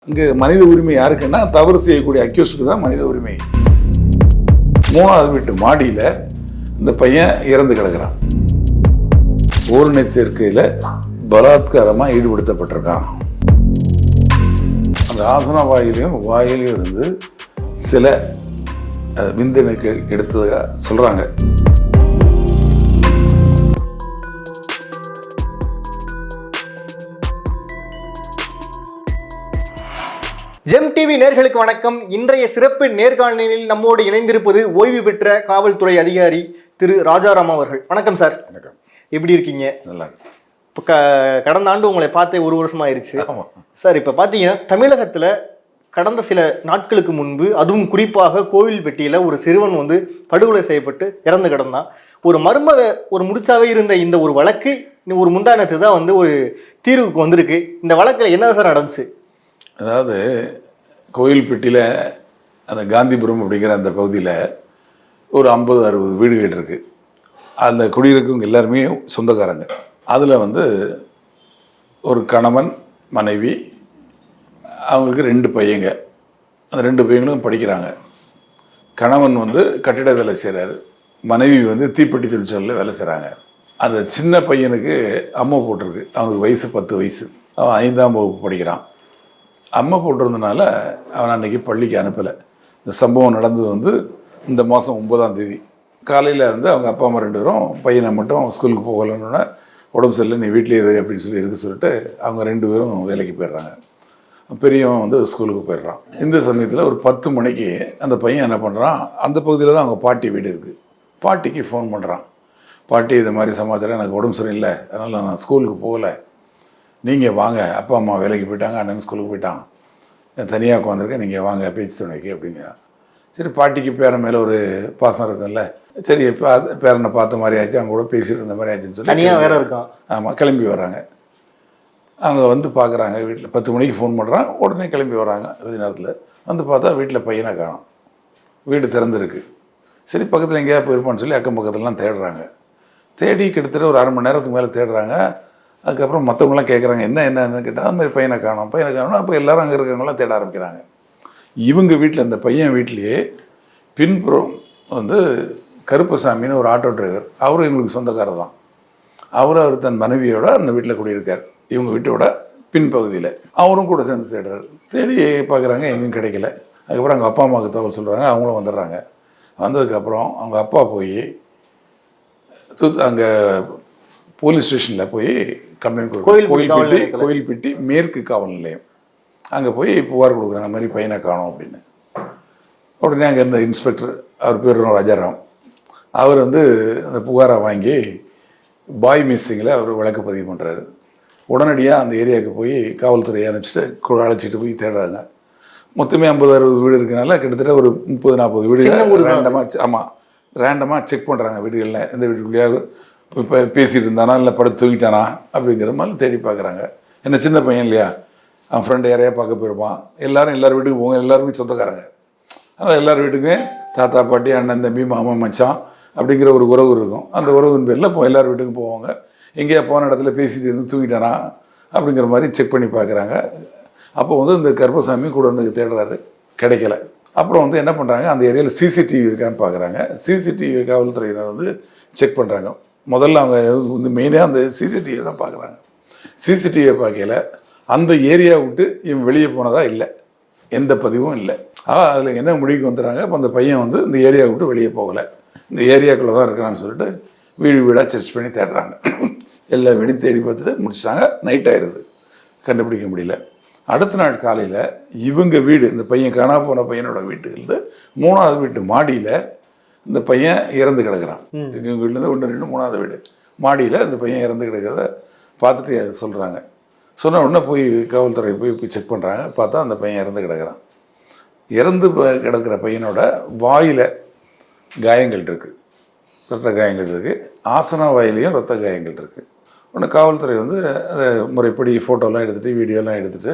இங்கே மனித உரிமை யாருக்குன்னா தவறு செய்யக்கூடிய அக்யூஸ்டுக்கு தான் மனித உரிமை. 3வது வீட்டு மாடியில் இந்த பையன் இறந்து கிடக்கிறான். ஓரணை சேர்க்கையில் பலாத்காரமாக ஈடுபடுத்தப்பட்டிருக்கான். அந்த ஆசன வாயிலையும் இருந்து சில விந்தணுக்கு எடுத்ததாக சொல்கிறாங்க. ஜெம் டிவி நேர்களுக்கு வணக்கம். இன்றைய சிறப்பு நேர்காணலில் நம்மோடு இணைந்திருப்பது ஓய்வு பெற்ற காவல்துறை அதிகாரி திரு ராஜாராம் அவர்கள். வணக்கம் சார். வணக்கம். எப்படி இருக்கீங்க? நல்லா இருக்கு. இப்போ கடந்த ஆண்டு உங்களை பார்த்தே 1 வருஷம் ஆயிடுச்சு சார். இப்போ பார்த்தீங்கன்னா தமிழகத்தில் கடந்த சில நாட்களுக்கு முன்பு, அதுவும் குறிப்பாக கோவில்பட்டியில் ஒரு சிறுவன் படுகொலை செய்யப்பட்டு இறந்து கிடந்தான். ஒரு முடிச்சாவே இருந்த இந்த ஒரு வழக்கு ஒரு முந்தானத்து தான் ஒரு தீர்வுக்கு வந்திருக்கு. இந்த வழக்கில் என்ன சார் நடந்துச்சு? அதாவது கோயில்பட்டியில் அந்த காந்திபுரம் அப்படிங்கிற அந்த பகுதியில் ஒரு 50-60 வீடுகள் இருக்குது. அதில் குடியிருக்கவங்க எல்லாருமே சொந்தக்காரங்க. அதில் ஒரு கணவன் மனைவி, அவங்களுக்கு 2 பையங்க. அந்த 2 பையங்களும் படிக்கிறாங்க. கணவன் கட்டிட வேலை செய்கிறாரு, மனைவி தீப்பெட்டி தொழிற்சாலையில் வேலை செய்கிறாங்க. அந்த சின்ன பையனுக்கு அம்மா போட்டிருக்கு. அவனுக்கு வயசு 10 வயசு. அவன் 5ஆம் வகுப்பு படிக்கிறான். அம்மா போட்டிருந்தனால அவன் அன்றைக்கி பள்ளிக்கு அனுப்பலை. இந்த சம்பவம் நடந்தது இந்த மாதம் 9ஆம் தேதி காலையில் அவங்க அப்பா அம்மா 2 பேரும் பையனை மட்டும் ஸ்கூலுக்கு போகலன்னு உடம்பு சரியில்லை, நீ வீட்டிலே இரு அப்படின்னு இருக்க சொல்லிட்டு அவங்க 2 பேரும் வேலைக்கு போயிடுறாங்க. பெரியவன் ஸ்கூலுக்கு போயிடுறான். இந்த சமயத்தில் ஒரு 10 மணிக்கு அந்த பையன் என்ன பண்ணுறான், அந்த பகுதியில் தான் அவங்க பாட்டி வீடு இருக்குது. பாட்டிக்கு ஃபோன் பண்ணுறான். பாட்டி, இது மாதிரி சமாச்சாரம், எனக்கு உடம்பு சரியில்லை, அதனால் நான் ஸ்கூலுக்கு போகலை, நீங்கள் வாங்க, அப்பா அம்மா வேலைக்கு போயிட்டாங்க, அண்ணன் ஸ்கூலுக்கு போயிட்டான், தனியாக உட்காந்துருக்கேன், நீங்கள் வாங்க பேச்சு துணைக்கு அப்படிங்கிற. சரி, பாட்டிக்கு பேரன் மேலே ஒரு பாசம் இருக்கும்ல, சரி பேரனை பார்த்த மாதிரி ஆச்சு, அவங்க கூட பேசிட்டு இருந்த மாதிரி ஆச்சுன்னு சொல்லி தனியாக வேற இருக்கான். ஆமாம், கிளம்பி வராங்க. அவங்க பார்க்குறாங்க. வீட்டில் 10 மணிக்கு ஃபோன் பண்ணுறான், உடனே கிளம்பி வராங்க. கொஞ்ச நேரத்தில் பார்த்தா வீட்டில் பையனை காணோம். வீடு திறந்துருக்கு. சரி, பக்கத்தில் எங்கேயா போயிருப்பான்னு சொல்லி அக்கம் பக்கத்துலலாம் தேடுறாங்க. தேடி கிட்டத்தட்ட ஒரு 1/2 மணி நேரத்துக்கு மேலே தேடுறாங்க. அதுக்கப்புறம் மற்றவங்களாம் கேட்குறாங்க, என்னன்னு கேட்டால் அது மாதிரி பையனை காணோம். அப்போ எல்லோரும் அங்கே இருக்கிறவங்களாம் தேட ஆரம்பிக்கிறாங்க. இவங்க வீட்டில், இந்த பையன் வீட்லேயே பின்புறம் கருப்பசாமின்னு ஒரு ஆட்டோ டிரைவர், அவரும் இவங்களுக்கு சொந்தக்காரர் தான். அவர் தன் மனைவியோட அந்த வீட்டில் குடியிருக்கார். இவங்க வீட்டோட பின்பகுதியில் அவரும் கூட சேர்ந்து தேடுறாரு. தேடி பார்க்குறாங்க, எங்கேயும் கிடைக்கல. அதுக்கப்புறம் அவங்க அப்பா அம்மாவுக்கு தகவல் சொல்கிறாங்க. அவங்களும் வந்துடுறாங்க. வந்ததுக்கப்புறம் அவங்க அப்பா போய் அங்கே போலீஸ் ஸ்டேஷனில் போய் கம்ப்ளைண்ட் கொடுக்குறாங்க. கோயில்பட்டி மேற்கு காவல் நிலையம். அங்கே போய் புகார் கொடுக்குறாங்க, மாதிரி பையனை காணோம் அப்படின்னு. உடனே அங்கே இருந்த இன்ஸ்பெக்டர், அவர் பேர் ராஜாராம், அவர் அந்த புகாரை வாங்கி பாய் மிஸ்ஸிங்கில் அவர் வழக்கு பதிவு பண்ணுறாரு. உடனடியாக அந்த ஏரியாவுக்கு போய் காவல்துறையை அனுப்பிச்சிட்டு அழைச்சிட்டு போய் தேடுறாங்க. மொத்தமே 50-60 வீடு இருக்கனால கிட்டத்தட்ட ஒரு 30-40 வீடுகள் ரேண்டமாக செக் பண்ணுறாங்க. வீடுகளில் எந்த வீட்டுக்குள்ளேயாவது இப்போ பேசிகிட்டு இருந்தானா, இல்லை படுத்து தூங்கிட்டானா அப்படிங்கிற மாதிரி தேடி பார்க்குறாங்க. என்ன சின்ன பையன் இல்லையா, அவன் ஃப்ரெண்டு யாரையா பார்க்க போயிருப்பான். எல்லார் வீட்டுக்கு போங்க, எல்லாருமே சொந்தக்காரங்க. அதனால் எல்லார் வீட்டுக்குமே தாத்தா பாட்டி அண்ணன் தம்பி மாமன் மச்சான் அப்படிங்கிற ஒரு உறவு இருக்கும். அந்த உறவின் பேரில் இப்போ எல்லார் வீட்டுக்கும் போவாங்க. எங்கேயா போன இடத்துல பேசிட்டு இருந்து தூங்கிட்டானா அப்படிங்கிற மாதிரி செக் பண்ணி பார்க்குறாங்க. அப்போ இந்த கருப்பசாமி கூட தேடுறாரு, கிடைக்கல. அப்புறம் என்ன பண்ணுறாங்க, அந்த ஏரியாவில் சிசிடிவி இருக்கான்னு பார்க்குறாங்க. சிசிடிவி காவல்துறையினர் செக் பண்ணுறாங்க. முதல்ல அவங்க மெயினாக அந்த சிசிடிவியை தான் பார்க்குறாங்க. சிசிடிவியை பார்க்கல அந்த ஏரியா விட்டு இவன் வெளியே போனதா இல்லை, எந்த பதிவும் இல்லை. அதில் என்ன முடிவுக்கு வந்துடுறாங்க, இப்போ அந்த பையன் இந்த ஏரியா விட்டு வெளியே போகலை, இந்த ஏரியாக்குள்ளே தான் இருக்கிறான்னு சொல்லிட்டு வீடாக சர்ச் பண்ணி தேடுறாங்க. எல்லா வீடையும் தேடி பார்த்துட்டு முடிச்சிட்டாங்க. நைட் ஆயிடுது, கண்டுபிடிக்க முடியல. அடுத்த நாள் காலையில் இவங்க வீடு, இந்த பையன் காணா போன பையனோட வீட்டுலேருந்து 3வது வீட்டு மாடியில் இந்த பையன் இறந்து கிடக்கிறான். எங்கள் வீட்டிலேருந்து 1, 2, 3வது வீடு மாடியில் இந்த பையன் இறந்து கிடக்கிறத பார்த்துட்டு அது சொல்கிறாங்க. சொன்ன உடனே போய் காவல்துறை போய் செக் பண்ணுறாங்க. பார்த்தா அந்த பையன் இறந்து கிடக்கிறான். இறந்து கிடக்கிற பையனோட வாயில் காயங்கள் இருக்குது, ரத்த காயங்கள் இருக்குது. ஆசன வாயிலையும் ரத்த காயங்கள் இருக்குது. உடனே காவல்துறை அதை முறைப்படி ஃபோட்டோலாம் எடுத்துகிட்டு வீடியோலாம் எடுத்துகிட்டு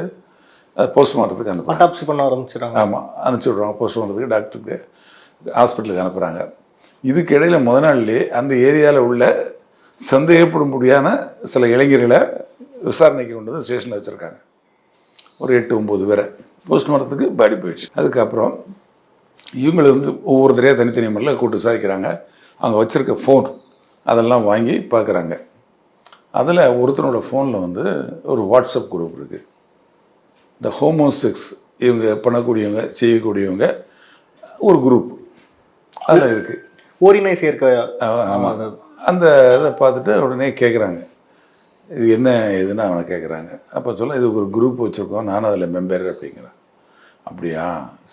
அது போஸ்ட்மார்ட்டத்துக்கு அனுப்புகிறாங்க. அட்டாப்சி பண்ண ஆரம்பிச்சிடுறாங்க. ஆமாம், அனுப்பிச்சி விட்றாங்க போஸ்ட்மார்ட்டத்துக்கு, டாக்டருக்கு, ஹாஸ்பிட்டலுக்கு அனுப்புகிறாங்க. இதுக்கு இடையில் நாள்லேயே அந்த ஏரியாவில் உள்ள சந்தேகப்படும்படியான சில இளைஞர்களை விசாரணைக்கு கொண்டு வந்து ஸ்டேஷனில் வச்சுருக்காங்க. ஒரு 8-9 பேரை போஸ்ட்மார்ட்டத்துக்கு பாடி போயிடுச்சு. அதுக்கப்புறம் இவங்களை வந்து ஒவ்வொருத்தரையாக தனித்தனி முறையில் கூப்பிட்டு விசாரிக்கிறாங்க. அவங்க வச்சுருக்க ஃபோன் அதெல்லாம் வாங்கி பார்க்குறாங்க. அதில் ஒருத்தனோட ஃபோனில் வந்து ஒரு வாட்ஸ்அப் குரூப் இருக்குது. இந்த ஹோமோசெக்ஸ் இவங்க பண்ணக்கூடியவங்க செய்யக்கூடியவங்க ஒரு குரூப் அதில் இருக்குது. ஓரினை சேர்க்க. ஆமாம். அந்த இதை பார்த்துட்டு உடனே கேட்குறாங்க, இது என்ன இதுன்னு அவனை கேட்குறாங்க. அப்போ சொல்ல இது ஒரு குரூப் வச்சுருக்கோம், நானும் அதில் மெம்பர் அப்படிங்கிறேன். அப்படியா,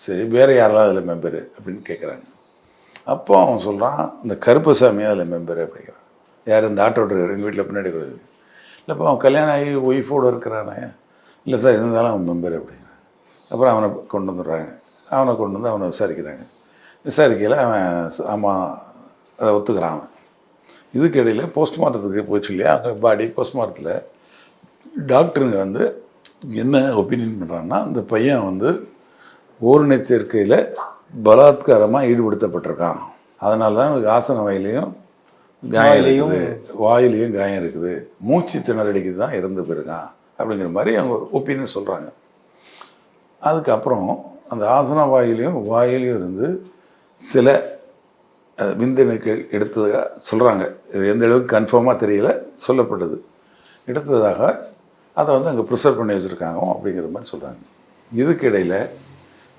சரி, வேறு யாரெல்லாம் அதில் மெம்பரு அப்படின்னு கேட்குறாங்க. அப்போ அவன் சொல்கிறான், இந்த கருப்பசாமியாக அதில் மெம்பரு அப்படிங்கிறான். யார்? இந்த ஆட்டோ டிரைவர், எங்கள் வீட்டில் பின்னாடி வருது. இல்லைப்பா அவன் கல்யாணம் ஆகி ஒய்ஃபோடு இருக்கிறானே. இல்லை சார், இருந்தாலும் அவன் மெம்பர் அப்படிங்கிறான். அப்புறம் அவனை கொண்டு வந்துடுறாங்க. அவனை கொண்டு வந்து அவனை விசாரிக்கிறாங்க. விசாரிக்கையில் அவன் ஆமாம் அதை ஒத்துக்கிறான். அவன் இதுக்கு இடையில் போஸ்ட்மார்ட்டத்துக்கு போச்சு இல்லையா, அங்கே பாடி போஸ்ட்மார்ட்டத்தில் டாக்டருங்க வந்து என்ன ஒப்பீனியன் பண்ணுறாங்கன்னா, இந்த பையன் வந்து ஓரினை சேர்க்கையில் பலாத்காரமாக ஈடுபடுத்தப்பட்டிருக்கான். அதனால தான் அவனுக்கு ஆசன வாயிலையும் காயம் இருக்குது, வாயிலையும் காயம் இருக்குது, மூச்சு திணறடிக்கு தான் இறந்து போயிருக்கான் அப்படிங்கிற மாதிரி அவங்க ஒப்பீனியன் சொல்கிறாங்க. அதுக்கப்புறம் அந்த ஆசன வாயிலையும் இருந்து சில விந்தணுக்கள் எடுத்ததாக சொல்கிறாங்க. இது எந்த அளவுக்கு கன்ஃபார்மாக தெரியல, சொல்லப்பட்டது. எடுத்ததாக அதை வந்து அங்கே ப்ரிசர்வ் பண்ணி வச்சுருக்காங்க அப்படிங்கிற மாதிரி சொல்கிறாங்க. இதுக்கு இடையில்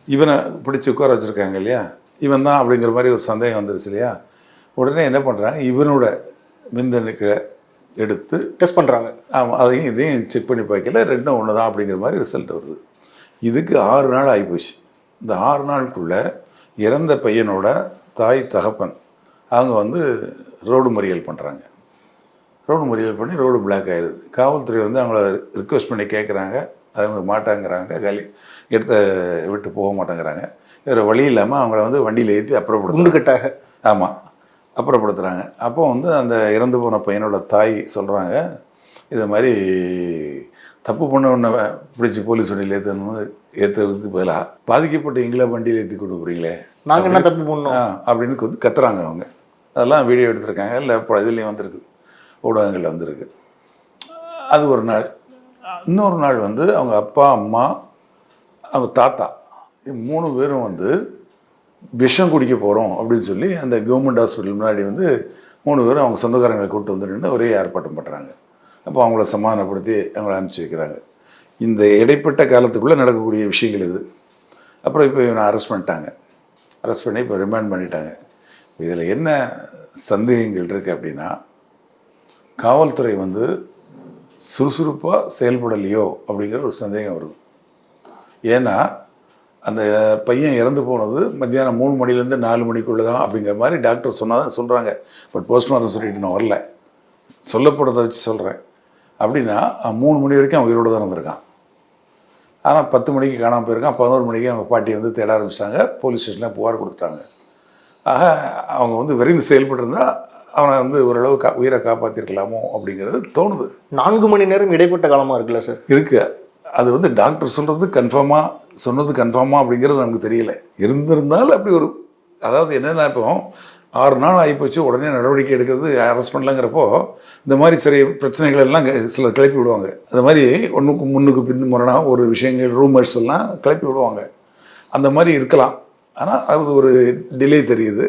இவனை பிடிச்சி உட்கார வச்சுருக்காங்க இல்லையா, இவன் தான் அப்படிங்கிற மாதிரி ஒரு சந்தேகம் வந்துருச்சு இல்லையா. உடனே என்ன பண்ணுறாங்க, இவனோட விந்தணுக்களை எடுத்து டெஸ்ட் பண்ணுறாங்க. ஆமாம், அதையும் இதையும் செக் பண்ணி பார்க்கல, ரெண்டும் ஒன்று தான் அப்படிங்கிற மாதிரி ரிசல்ட் வருது. இதுக்கு 6 நாள் ஆகிப்போச்சு. இந்த 6 நாளுக்குள்ளே இறந்த பையனோட தாய் தகப்பன் அவங்க வந்து ரோடு மறியல் பண்ணுறாங்க. ரோடு மறியல் பண்ணி ரோடு பிளாக் ஆகிடுது. காவல்துறை வந்து அவங்கள ரிக்வெஸ்ட் பண்ணி கேட்குறாங்க, அவங்க மாட்டாங்கிறாங்க, எடுத்த விட்டு போக மாட்டேங்கிறாங்க. வேறு வழி இல்லாமல் அவங்கள வந்து வண்டியில் ஏற்றி அப்புறப்படுத்துறாங்க. ஆமாம், அப்புறப்படுத்துகிறாங்க. அப்போ வந்து அந்த இறந்து போன பையனோட தாய் சொல்கிறாங்க, இதை மாதிரி தப்பு பண்ண உடனே பிடிச்சி போலீஸ் வண்டியில் ஏற்றுறதுக்கு பதிலாக பாதிக்கப்பட்ட எங்களை வண்டியில் ஏற்றி கொண்டு போகிறீங்களே, நாங்கள் என்ன தப்பு பண்ணோம் அப்படின்னு வந்து கத்துறாங்க அவங்க. அதெல்லாம் வீடியோ எடுத்திருக்காங்க, இல்லை இப்போ இதுலேயும் வந்திருக்கு, ஊடகங்களில் வந்திருக்கு. அது ஒரு நாள். இன்னொரு நாள் வந்து அவங்க அப்பா, அம்மா, அவங்க தாத்தா 3 பேரும் வந்து விஷம் குடிக்க போகிறோம் அப்படின்னு சொல்லி அந்த கவர்மெண்ட் ஹாஸ்பிட்டல் முன்னாடி வந்து 3 பேரும் அவங்க சொந்தக்காரங்களை கூப்பிட்டு வந்து நின்று ஒரே ஏற்பாட்டம் பண்ணுறாங்க. அப்போ அவங்கள சமாதானப்படுத்தி அவங்கள அனுப்பிச்சி வைக்கிறாங்க. இந்த இடைப்பட்ட காலத்துக்குள்ளே நடக்கக்கூடிய விஷயங்கள் இது. அப்புறம் இப்போ இவனை அரெஸ்ட் பண்ணிட்டாங்க. அரெஸ்ட் பண்ணி இப்போ ரிமாண்ட் பண்ணிட்டாங்க. இதில் என்ன சந்தேகங்கள் இருக்குது அப்படின்னா, காவல்துறை வந்து சுறுசுறுப்பாக செயல்படலையோ அப்படிங்கிற ஒரு சந்தேகம் வருது. ஏன்னா அந்த பையன் இறந்து போனது மத்தியானம் 3 மணிலேருந்து 4 மணிக்குள்ளே தான் அப்படிங்கிற மாதிரி டாக்டர் சொன்னால் சொல்கிறாங்க. பட் போஸ்ட்மார்ட்டம் சொல்லிட்டு நான் வரல, சொல்லப்படுறதை வச்சு சொல்கிறேன். அப்படின்னா 3 மணி வரைக்கும் அவன் உயிரோடு தான் இருந்திருக்கான். ஆனால் 10 மணிக்கு காணாமல் போயிருக்கான். 11 மணிக்கு அவங்க பாட்டி வந்து தேட ஆரம்பிச்சிட்டாங்க. போலீஸ் ஸ்டேஷனில் புகார் கொடுத்துட்டாங்க. ஆக அவங்க வந்து விரைந்து செயல்பட்டுருந்தா அவனை வந்து ஓரளவு உயிரை காப்பாற்றிருக்கலாமோ அப்படிங்கிறது தோணுது. 4 மணி நேரம் இடைப்பட்ட காலமாக இருக்குல்ல சார்? இருக்குது. அது வந்து டாக்டர் சொல்கிறது சொன்னது கன்ஃபார்மாக அப்படிங்கிறது நமக்கு தெரியல. இருந்திருந்தால் அப்படி ஒரு, அதாவது என்னென்னா, இப்போ 6 நாள் ஆகிப்போச்சு, உடனே நடவடிக்கை எடுக்கிறது அரெஸ்ட் பண்ணலங்கிறப்போ இந்த மாதிரி சரி பிரச்சனைகள் எல்லாம் சிலர் கிளப்பி விடுவாங்க. அந்த மாதிரி ஒன்றுக்கு முன்னுக்கு பின் முரணாக ஒரு விஷயங்கள் ரூமர்ஸ் எல்லாம் கிளப்பி விடுவாங்க. அந்த மாதிரி இருக்கலாம். ஆனால் அது ஒரு டிலே தெரியுது.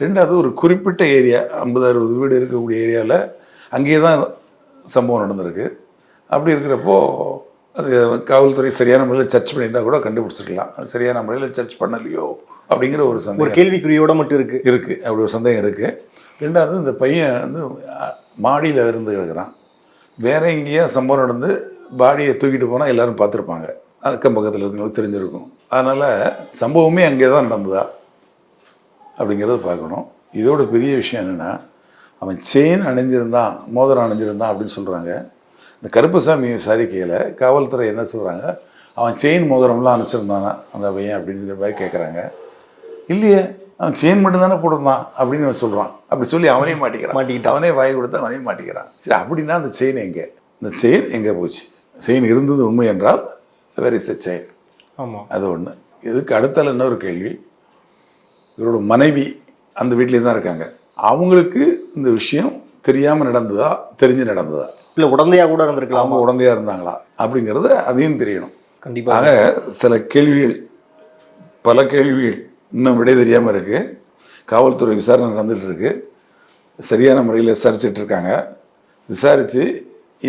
ரெண்டாவது, ஒரு குறிப்பிட்ட ஏரியா 50-60 வீடு இருக்கக்கூடிய ஏரியாவில் அங்கேயே தான் சம்பவம் நடந்திருக்கு. அப்படி இருக்கிறப்போ அது காவல்துறை சரியான முறையில் சர்ச் பண்ணியிருந்தால் கூட கண்டுபிடிச்சிருக்கலாம். அது சரியான முறையில் சர்ச் பண்ணலையோ அப்படிங்கிற ஒரு சந்தேகம், ஒரு கேள்விக்குறியோட மட்டும் இருக்குது. அப்படி ஒரு சந்தேகம் இருக்குது. ரெண்டாவது, இந்த பையன் வந்து மாடியில் இருந்து கிடக்கிறான். வேற எங்கேயா சம்பவம் நடந்து பாடியை தூக்கிட்டு போனால் எல்லோரும் பார்த்துருப்பாங்க, அக்கம் பக்கத்தில் இருக்கிறவங்களுக்கு தெரிஞ்சிருக்கும். அதனால் சம்பவமே அங்கே தான் நடந்ததா அப்படிங்கிறத பார்க்கணும். இதோட பெரிய விஷயம் என்னென்னா, அவன் செயின் அணிஞ்சிருந்தான், மோதிரம் அணிஞ்சிருந்தான் அப்படின்னு சொல்கிறாங்க. இந்த கருப்பசாமி விசாரிக்கையில் காவல்துறை என்ன சொல்கிறாங்க, அவன் செயின் மோதிரம்லாம் அனுப்பிச்சிருந்தானா அந்த பையன் அப்படிங்கிற மாதிரி கேட்குறாங்க. இல்லையே, அவன் செயின் மட்டும்தானே போட்டிருந்தான் அப்படின்னு அவன் சொல்கிறான். அப்படி சொல்லி அவனே மாட்டிக்கிட்டு அவனே வாய் கொடுத்து அவனே மாட்டிக்கிறான். சரி, அப்படின்னா அந்த செயின் எங்கே, இந்த செயின் எங்கே போச்சு? செயின் இருந்தது உண்மை என்றால் வேர் இஸ் எ செயின். ஆமாம், அது ஒன்று. இதுக்கு அடுத்தால இன்னொரு கேள்வி, இவரோட மனைவி அந்த வீட்லேயே தான் இருக்காங்க. அவங்களுக்கு இந்த விஷயம் தெரியாமல் நடந்ததா, தெரிஞ்சு நடந்ததா, இல்லை உடந்தையாக கூட இருந்திருக்கலாம், அவங்க உடந்தையாக இருந்தாங்களா அப்படிங்கிறது அதையும் தெரியணும். கண்டிப்பாக. ஆக சில கேள்விகள், பல கேள்விகள் இன்னும் விடை தெரியாமல் இருக்குது. காவல்துறை விசாரணை நடந்துகிட்டு இருக்கு. சரியான முறையில் விசாரிச்சுட்டு இருக்காங்க. விசாரித்து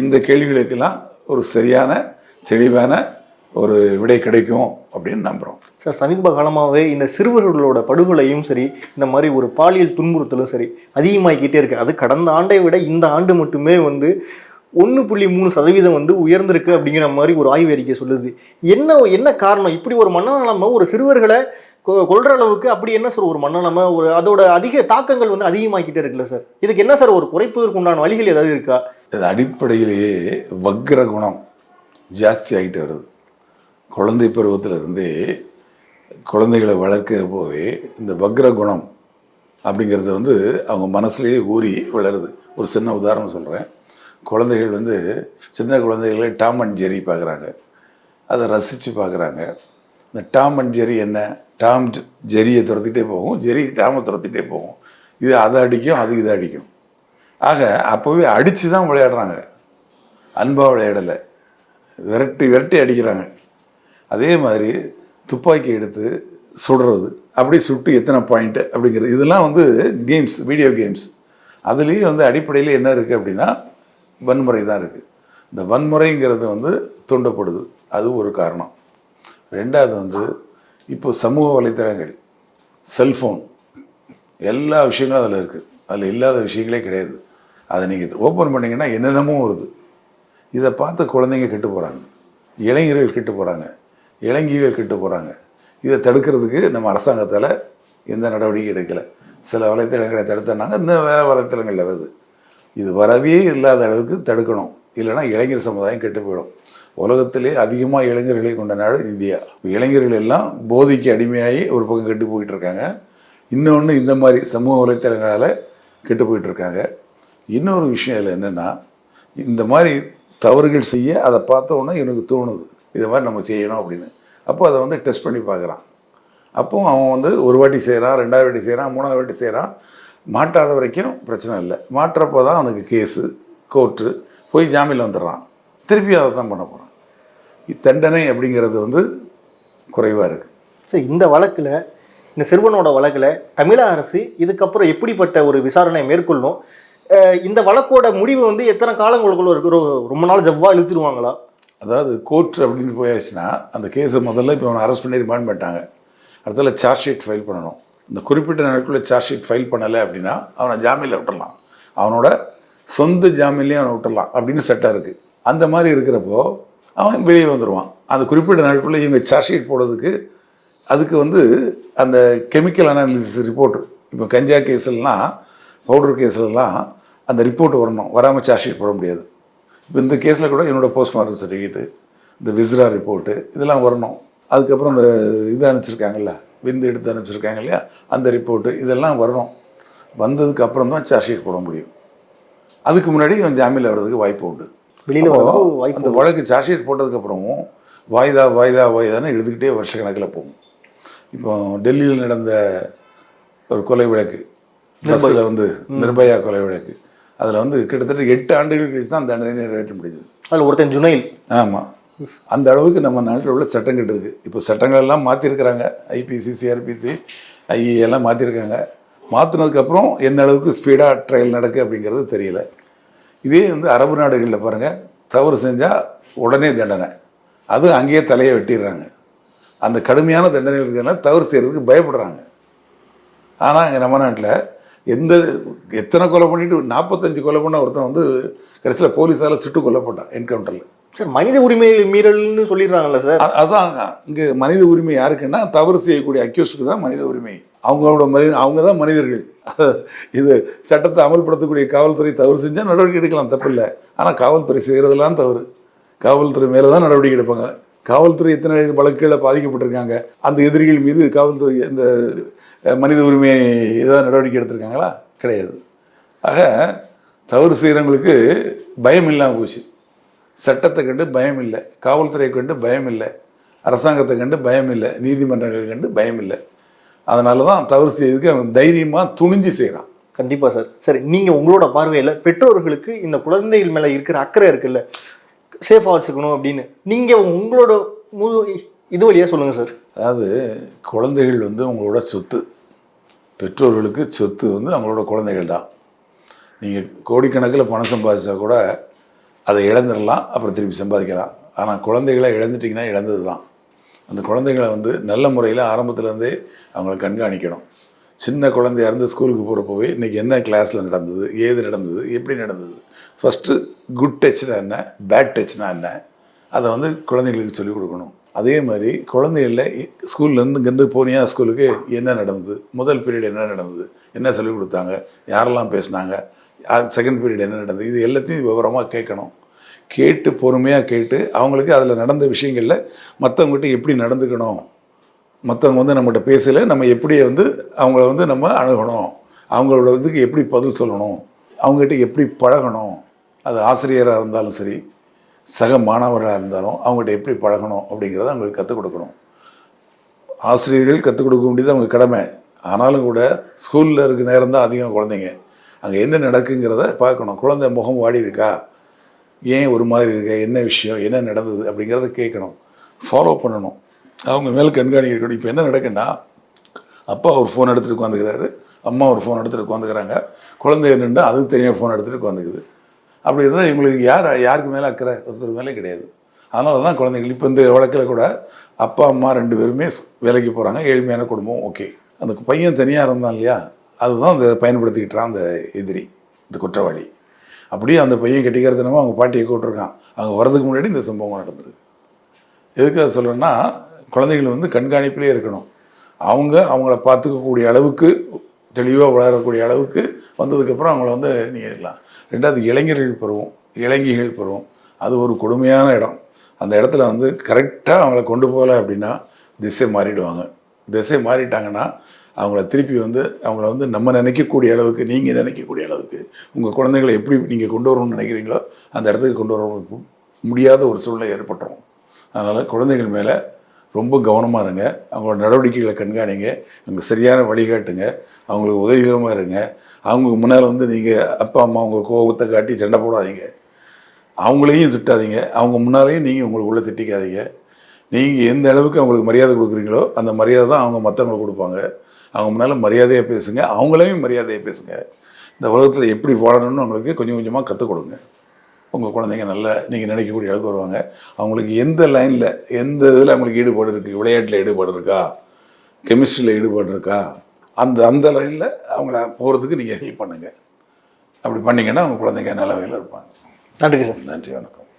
இந்த கேள்விகளுக்கெல்லாம் ஒரு சரியான தெளிவான ஒரு விடை கிடைக்கும் அப்படின்னு நம்புகிறோம். சார், சமீப காலமாகவே இந்த சிறுவர்களோட படுகொலையும் சரி, இந்த மாதிரி ஒரு பாலியல் துன்புறுத்தலும் சரி அதிகமாகிக்கிட்டே இருக்கு. அது கடந்த ஆண்டை விட இந்த ஆண்டு மட்டுமே 1.3% உயர்ந்திருக்கு அப்படிங்கிற மாதிரி ஒரு ஆய்வு அறிக்கை சொல்லுது. என்ன காரணம்? இப்படி ஒரு மனநலமை ஒரு சிறுவர்களை கொல்ற அளவுக்கு அப்படி என்ன சார் ஒரு மனநலமை, ஒரு அதோட அதிக தாக்கங்கள் அதிகமாகிக்கிட்டே இருக்குல்ல சார்? இதுக்கு என்ன சார் ஒரு குறைப்பதற்கு உண்டான வழிகள் ஏதாவது இருக்கா? இது அடிப்படையிலேயே வக்ர குணம் ஜாஸ்தி ஆகிட்டு வருது. குழந்தை பருவத்திலிருந்தே குழந்தைகளை வளர்க்க போவே இந்த வக்ர குணம் அப்படிங்கிறது அவங்க மனசுலேயே ஊறி வளருது. ஒரு சின்ன உதாரணம் சொல்கிறேன். குழந்தைகள் சின்ன குழந்தைகளை டாம் அண்ட் ஜெரி பார்க்குறாங்க, அதை ரசித்து பார்க்குறாங்க. இந்த டாம் அண்ட் ஜெரி என்ன, டாம் ஜெரியை துரத்திட்டே போகும், ஜெரி டாமை துரத்திட்டே போகும். இது அதை அடிக்கும், அது இதை அடிக்கும். ஆக அப்போவே அடித்து தான் விளையாடுறாங்க, அன்பாக விளையாடலை, விரட்டி விரட்டி அடிக்கிறாங்க. அதே மாதிரி துப்பாக்கி எடுத்து சுடுறது, அப்படி சுட்டு எத்தனை பாயிண்ட்டு அப்படிங்கிறது, இதெல்லாம் கேம்ஸ், வீடியோ கேம்ஸ். அதுலேயும் அடிப்படையில் என்ன இருக்குது அப்படின்னா வன்முறை தான் இருக்குது. இந்த வன்முறைங்கிறது தூண்டப்படுது, அது ஒரு காரணம். ரெண்டாவது இப்போ சமூக வலைத்தளங்கள், செல்ஃபோன், எல்லா விஷயங்களும் அதில் இருக்குது. அதில் இல்லாத விஷயங்களே கிடையாது. அதை நீங்கள் ஓப்பன் பண்ணிங்கன்னா என்னென்னமோ வருது. இதை பார்த்து குழந்தைங்க கெட்டு போகிறாங்க, இளைஞர்கள் கெட்டு போகிறாங்க, இளைஞர்கள் கெட்டு போகிறாங்க. இதை தடுக்கிறதுக்கு நம்ம அரசாங்கத்தால் எந்த நடவடிக்கை எடுக்கலை. சில வலைத்தளங்களை தடுத்தனாங்க, இன்னும் வேறு வலைத்தளங்களில் வருது. இது வரவே இல்லாத அளவுக்கு தடுக்கணும், இல்லைனா இளைஞர் சமுதாயம் கெட்டு போயிடும். உலகத்திலே அதிகமாக இளைஞர்களை கொண்ட நாடு இந்தியா. இளைஞர்கள் எல்லாம் போதைக்கு அடிமையாகி ஒரு பக்கம் கெட்டு போயிட்டு இருக்காங்க. இன்னொன்று இந்த மாதிரி சமூக வலைத்தளங்களால் கெட்டு போயிட்டுருக்காங்க. இன்னொரு விஷயம் இதில் என்னென்னா, இந்த மாதிரி தவறுகள் செய்ய அதை பார்த்த உடனே இவனுக்கு தோணுது இதை மாதிரி நம்ம செய்யணும் அப்படின்னு. அப்போ அதை டெஸ்ட் பண்ணி பார்க்குறான். அப்போ அவன் ஒரு வாட்டி செய்கிறான், ரெண்டாவது வாட்டி செய்கிறான், மூணாவது வாட்டி செய்கிறான். மாட்டாத வரைக்கும் பிரச்சனை இல்லை. மாட்டுறப்போ தான் அவனுக்கு கேஸு, கோர்ட்டு, போய் ஜாமீனில் வந்துடுறான். திருப்பி அதை தான் பண்ண போகிறான். தண்டனை அப்படிங்கிறது குறைவாக இருக்குது. சார், இந்த வழக்கில், இந்த சிறுவனோட வழக்கில் தமிழக அரசு இதுக்கப்புறம் எப்படிப்பட்ட ஒரு விசாரணை மேற்கொள்ளும்? இந்த வழக்கோட முடிவு எத்தனை காலங்களுக்குள்ள இருக்கிற, ரொம்ப நாள் ஜவ்வாக இழுத்துருவாங்களா? அதாவது கோர்ட் அப்படின்னு போயாச்சுன்னா அந்த கேஸை முதல்ல இப்போ அவனை அரெஸ்ட் பண்ணி ரிமாண்ட் பண்ணிட்டாங்க. அடுத்தல சார்ஜ் ஷீட் ஃபைல் பண்ணணும். இந்த குறிப்பிட்ட நாளுக்குள்ளே சார்ஜ் ஷீட் ஃபைல் பண்ணலை அப்படின்னா அவனை ஜாமீனில் விட்டுடலாம், அவனோட சொந்த ஜாமீன்லேயும் அவனை விட்டுடலாம் அப்படின்னு சட்டம் இருக்குது. அந்த மாதிரி இருக்கிறப்போ அவன் வெளியே வந்துடுவான். அந்த குறிப்பிட்ட நாளுக்குள்ளே இவங்க சார்ஜ் ஷீட் போடுறதுக்கு அதுக்கு அந்த கெமிக்கல் அனாலிசிஸ் ரிப்போர்ட், இப்போ கஞ்சா கேஸ்லாம், பவுடர் கேஸ்லாம் அந்த ரிப்போர்ட் வரணும், வராமல் சார்ஜ் ஷீட் போட முடியாது. இப்போ இந்த கேஸில் கூட என்னோடய போஸ்ட்மார்ட்டம் சர்டிஃபிகேட்டு, இந்த விஸ்ரா ரிப்போர்ட்டு இதெல்லாம் வரணும். அதுக்கப்புறம் இந்த இது அனுப்பிச்சிருக்காங்கல்ல, விந்து எடுத்து அனுப்பிச்சிருக்காங்க இல்லையா, அந்த ரிப்போர்ட்டு இதெல்லாம் வரணும். வந்ததுக்கு அப்புறம் தான் சார்ஜ் ஷீட் போட முடியும். அதுக்கு முன்னாடி இவன் ஜாமீனில் வர்றதுக்கு வாய்ப்பு உண்டு. வெளியில் அந்த வழக்கு சார்ஜ் ஷீட் போட்டதுக்கப்புறமும் வாய்தா வாய்தா வாய்தான்னு எழுதுக்கிட்டே வருஷ கணக்கில் போகும். இப்போ டெல்லியில் நடந்த ஒரு கொலை வழக்கு, பஸ்ஸில் நிர்பயா கொலை வழக்கு, அதில் கிட்டத்தட்ட 8 ஆண்டுகள் கழிச்சு தான் தண்டனை நிறைவேற்ற முடியுது. அதில் ஒருத்தன் ஜுனைல். ஆமாம், அந்த அளவுக்கு நம்ம நாட்டில் உள்ள சட்டம் கெட்டுருக்கு. இப்போ சட்டங்கள் எல்லாம் மாற்றிருக்கிறாங்க, ஐபிசி, சிஆர்பிசி, ஐஏ எல்லாம் மாற்றிருக்காங்க. மாற்றினதுக்கப்புறம் எந்த அளவுக்கு ஸ்பீடாக ட்ரையல் நடக்குது அப்படிங்கிறது தெரியல. இதே அரபு நாடுகளில் பாருங்கள், தவறு செஞ்சால் உடனே தண்டனை, அதுவும் அங்கேயே தலையை வெட்டிடுறாங்க. அந்த கடுமையான தண்டனை இருக்கிறதுனால தவறு செய்கிறதுக்கு பயப்படுறாங்க. ஆனால் இங்கே நம்ம நாட்டில் எத்தனை கொலை பண்ணிட்டு 45 கொலை பண்ண ஒருத்தன் கடைசியில் போலீஸால் சுட்டு கொல்லப்பட்டான் என்கவுண்டரில். சார், மனித உரிமை மீறல்னு சொல்லிடுறாங்கல்ல சார்? அதான் இங்கே மனித உரிமை யாருக்குன்னா தவறு செய்யக்கூடிய அக்யூஸ்டுக்கு தான் மனித உரிமை. அவங்க தான் மனிதர்கள். இது சட்டத்தை அமல்படுத்தக்கூடிய காவல்துறை தவறு செஞ்சால் நடவடிக்கை எடுக்கலாம், தப்பு இல்லை. ஆனால் காவல்துறை செய்கிறதெல்லாம் தவறு. காவல்துறை மேலே தான் நடவடிக்கை எடுப்பாங்க. காவல்துறை எத்தனை வழக்குகளை பாதிக்கப்பட்டிருக்காங்க, அந்த எதிரிகள் மீது காவல்துறை இந்த மனித உரிமை ஏதாவது நடவடிக்கை எடுத்திருக்காங்களா? கிடையாது. ஆக தவறு செய்கிறவங்களுக்கு பயம் இல்லாமல் போச்சு. சட்டத்தை கண்டு பயம் இல்லை, காவல்துறையை கண்டு பயம் இல்லை, அரசாங்கத்தை கண்டு பயம் இல்லை, நீதிமன்றங்களை கண்டு பயம் இல்லை. அதனால தான் தவறு செய்யறதுக்கு அவன் தைரியமாக துணிஞ்சு செய்கிறான். கண்டிப்பாக சார். சரி, நீங்கள் உங்களோட பார்வையில் பெற்றோர்களுக்கு இந்த குழந்தைகள் மேலே இருக்கிற அக்கறை இருக்குல்ல, சேஃபாக வச்சுக்கணும் அப்படின்னு, நீங்கள் உங்களோட இது வழியாக சொல்லுங்கள் சார். அதாவது குழந்தைகள் வந்து உங்களோட சொத்து. பெற்றோர்களுக்கு சொத்து வந்து அவங்களோட குழந்தைகள் தான். நீங்கள் கோடிக்கணக்கில் பணம் சம்பாதிச்சா கூட அதை இழந்துடலாம், அப்புறம் திருப்பி சம்பாதிக்கலாம். ஆனால் குழந்தைகளை இழந்துட்டிங்கன்னா இழந்தது தான். அந்த குழந்தைகளை வந்து நல்ல முறையில் ஆரம்பத்துலேருந்தே அவங்கள கண்காணிக்கணும். சின்ன குழந்தையா இருந்து ஸ்கூலுக்கு போகிறப்போவே இன்றைக்கி என்ன கிளாஸில் நடந்தது, ஏது நடந்தது, எப்படி நடந்தது, ஃபஸ்ட்டு குட் டச்னா என்ன, பேட் டச்னா என்ன, அதை வந்து குழந்தைங்களுக்கு சொல்லிக் கொடுக்கணும். அதே மாதிரி குழந்தைகளில் ஸ்கூல்லேருந்து இங்கேருந்து போனியா ஸ்கூலுக்கு என்ன நடந்தது, முதல் பீரியட் என்ன நடந்தது, என்ன சொல்லிக் கொடுத்தாங்க, யாரெல்லாம் பேசுனாங்க, செகண்ட் பீரியட் என்ன நடந்தது, இது எல்லாத்தையும் விவரமாக கேட்கணும். கேட்டு பொறுமையாக கேட்டு அவங்களுக்கு அதில் நடந்த விஷயங்களில் மற்றவங்ககிட்ட எப்படி நடந்துக்கணும், மற்றவங்க வந்து நம்மகிட்ட பேசலை நம்ம எப்படி வந்து அவங்கள வந்து நம்ம அணுகணும், அவங்களோட இதுக்கு எப்படி பதில் சொல்லணும், அவங்ககிட்ட எப்படி பழகணும், அது ஆசிரியராக இருந்தாலும் சரி சக மாணவராக இருந்தாலும் அவங்ககிட்ட எப்படி பழகணும் அப்படிங்கிறத அவங்களுக்கு கற்றுக் கொடுக்கணும். ஆசிரியர்கள் கற்றுக் கொடுக்க வேண்டியது அவங்க கடமை. ஆனாலும் கூட ஸ்கூலில் இருக்க நேரம் தான் அதிகம் குழந்தைங்க. அங்கே என்ன நடக்குங்கிறத பார்க்கணும். குழந்தை முகம் வாடி இருக்கா, ஏன் ஒரு மாதிரி இருக்கா, என்ன விஷயம், என்ன நடந்தது அப்படிங்கிறத கேட்கணும், ஃபாலோ பண்ணணும், அவங்க மேலே கண்காணிக்கணும். இப்போ என்ன நடக்குன்னா, அப்பா ஒரு ஃபோன் எடுத்துகிட்டு உட்காந்துக்கிறாரு, அம்மா ஒரு ஃபோன் எடுத்துகிட்டு உட்காந்துக்கிறாங்க, குழந்தை என்னென்னா அதுக்கு தனியாக ஃபோன் எடுத்துகிட்டு உட்காந்துக்குது. அப்படி இருந்தால் இவங்களுக்கு யாருக்கு மேலே அக்கறை, ஒருத்தர் மேலே கிடையாது. அதனால தான் குழந்தைகள் இப்போ இந்த வழக்கில் கூட அப்பா அம்மா 2 பேருமே வேலைக்கு போகிறாங்க, ஏழ்மையான குடும்பம், ஓகே. அந்த பையன் தனியாக இருந்தான் இல்லையா, அதுதான் அந்த பயன்படுத்திக்கிட்டான் அந்த எதிரி, இந்த குற்றவாளி. அப்படியே அந்த பையன் கெட்டிக்கிறதுனமோ அவங்க பாட்டியை கூப்பிட்ருக்கான். அவங்க வரதுக்கு முன்னாடி இந்த சம்பவம் நடந்திருக்கு. எதுக்காக சொல்கிறேன்னா, குழந்தைகள் வந்து கண்காணிப்பிலே இருக்கணும். அவங்கள பார்த்துக்கக்கூடிய அளவுக்கு, தெளிவாக வளரக்கூடிய அளவுக்கு வந்ததுக்கப்புறம் அவங்கள வந்து நீங்கள் இருக்கலாம். 2வது இளைஞர்கள் பருவம், இளைஞர்கள் பருவம், அது ஒரு கொடுமையான இடம். அந்த இடத்துல வந்து கரெக்டாக அவங்கள கொண்டு போகலை அப்படின்னா திசை மாறிடுவாங்க. திசை மாறிட்டாங்கன்னா அவங்கள திருப்பி வந்து அவங்கள வந்து நம்ம நினைக்கக்கூடிய அளவுக்கு, நீங்கள் நினைக்கக்கூடிய அளவுக்கு உங்கள் குழந்தைகளை எப்படி நீங்கள் கொண்டு வரணும்னு நினைக்கிறீங்களோ அந்த இடத்துக்கு கொண்டு வர முடியாத ஒரு சூழ்நிலை ஏற்பட்டுரும். அதனால் குழந்தைகள் மேலே ரொம்ப கவனமாக இருங்க, அவங்களோட நடவடிக்கைகளை கண்காணிங்க, அவங்க சரியான வழிகாட்டுங்க, அவங்களுக்கு உதவிகரமாக இருங்க. அவங்க முன்னால் வந்து நீங்கள் அப்பா அம்மா உங்கள் கோபத்தை காட்டி சண்டை போடாதீங்க, அவங்களையும் திட்டாதீங்க, அவங்க முன்னாலேயும் நீங்கள் உங்களுக்குள்ளே திட்டிக்காதீங்க. நீங்கள் எந்த அளவுக்கு அவங்களுக்கு மரியாதை கொடுக்குறீங்களோ அந்த மரியாதை தான் அவங்க மற்றவங்களுக்கு கொடுப்பாங்க. அவங்க முன்னால் மரியாதையாக பேசுங்க, அவங்களையும் மரியாதையாக பேசுங்க. இந்த உலகத்தில் எப்படி வாழணும்னு அவங்களுக்கு கொஞ்சம் கொஞ்சமாக கற்றுக் கொடுங்க. உங்கள் குழந்தைங்க நல்லா நீங்கள் நினைக்கக்கூடிய அளவுக்கு வருவாங்க. அவங்களுக்கு எந்த லைனில், எந்த இதில் அவங்களுக்கு ஈடுபாடு இருக்குது, விளையாட்டில் ஈடுபாடு இருக்கா, கெமிஸ்ட்ரியில் ஈடுபாடு இருக்கா, அந்த லைனில் அவங்கள போகிறதுக்கு நீங்கள் ஹெல்ப் பண்ணுங்கள். அப்படி பண்ணிங்கன்னா அவங்க குழந்தைங்க நல்ல வகையில் இருப்பாங்க. நன்றி சார். நன்றி, வணக்கம்.